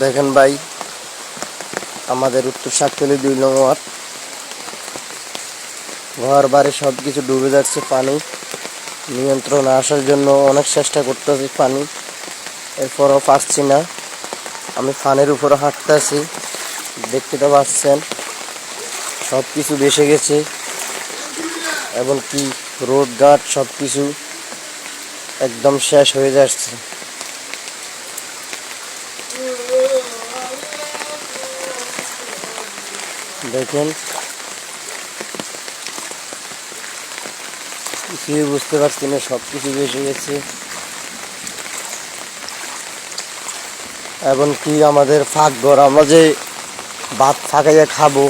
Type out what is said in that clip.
দেখেন ভাই, আমাদের উত্তর শাকতলী 2 নং ওয়ার্ড, ঘর বাড়ি সব কিছু ডুবে যাচ্ছে। পানি নিয়ন্ত্রণে আসার জন্য অনেক চেষ্টা করতেছি, পানি এরপরও পারছি না। আমি ফানের উপরে হাঁটতেছি, দেখতে তো পাচ্ছেন সব কিছু ভেসে গেছে, এবং কি রোড ঘাট সব কিছু একদম শেষ হয়ে যাচ্ছে। দেখেন, কিছুই বুঝতে পারছি না, সব কিছু ভেসে গেছে। এবং কি আমাদের ফাঁক ঘর, আমরা যে ভাত ফাঁকাইয়া খাবো